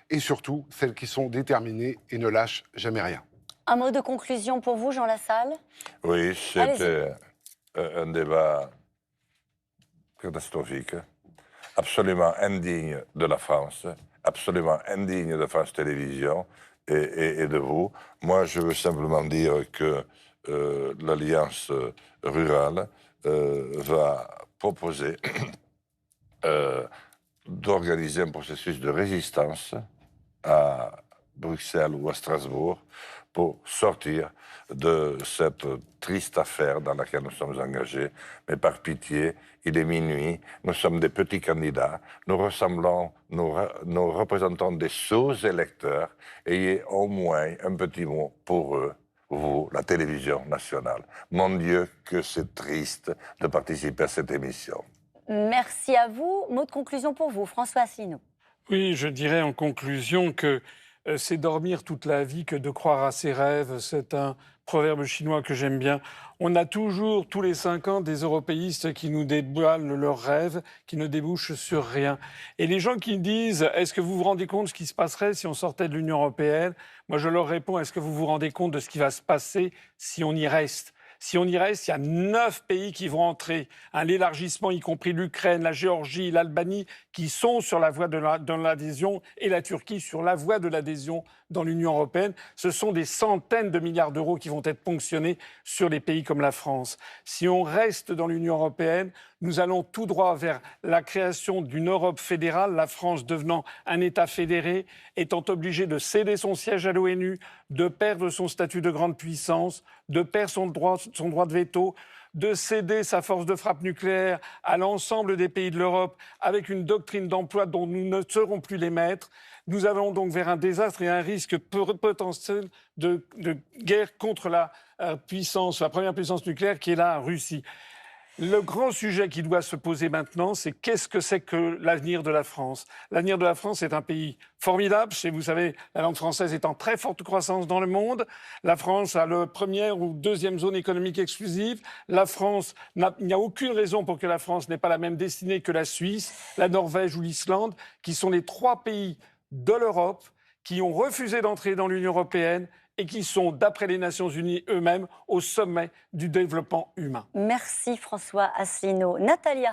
et surtout celles qui sont déterminées et ne lâchent jamais rien. Un mot de conclusion pour vous, Jean Lassalle? Oui, Allez-y. c'était un débat catastrophique, absolument indigne de la France, absolument indigne de France Télévisions et de vous. Moi, je veux simplement dire que l'Alliance rurale va proposer d'organiser un processus de résistance à Bruxelles ou à Strasbourg pour sortir de cette triste affaire dans laquelle nous sommes engagés. Mais par pitié, il est minuit, nous sommes des petits candidats, nous représentons des sous-électeurs. Ayez au moins un petit mot pour eux, vous, la télévision nationale. Mon Dieu, que c'est triste de participer à cette émission. Merci à vous. Mot de conclusion pour vous, François Asselineau. Oui, je dirais en conclusion que c'est dormir toute la vie que de croire à ses rêves. C'est un proverbe chinois que j'aime bien. On a toujours, tous les 5 ans, des européistes qui nous dévoilent leurs rêves, qui ne débouchent sur rien. Et les gens qui disent « Est-ce que vous vous rendez compte de ce qui se passerait si on sortait de l'Union européenne ?» Moi, je leur réponds « Est-ce que vous vous rendez compte de ce qui va se passer si on y reste ?» Si on y reste, il y a 9 pays qui vont entrer. L'élargissement, y compris l'Ukraine, la Géorgie, l'Albanie, qui sont sur la voie de l'adhésion, et la Turquie sur la voie de l'adhésion dans l'Union européenne. Ce sont des centaines de milliards d'euros qui vont être ponctionnés sur les pays comme la France. Si on reste dans l'Union européenne, nous allons tout droit vers la création d'une Europe fédérale, la France devenant un État fédéré, étant obligée de céder son siège à l'ONU, de perdre son statut de grande puissance, de perdre son droit de veto, de céder sa force de frappe nucléaire à l'ensemble des pays de l'Europe avec une doctrine d'emploi dont nous ne serons plus les maîtres. Nous allons donc vers un désastre et un risque potentiel de guerre contre la première puissance nucléaire qui est la Russie. Le grand sujet qui doit se poser maintenant, c'est qu'est-ce que c'est que l'avenir de la France? L'avenir de la France est un pays formidable. Vous savez, la langue française est en très forte croissance dans le monde. La France a la première ou deuxième zone économique exclusive. Il n'y a aucune raison pour que la France n'ait pas la même destinée que la Suisse, la Norvège ou l'Islande, qui sont les 3 pays de l'Europe qui ont refusé d'entrer dans l'Union européenne et qui sont, d'après les Nations Unies eux-mêmes, au sommet du développement humain. Merci François Asselineau. Nathalie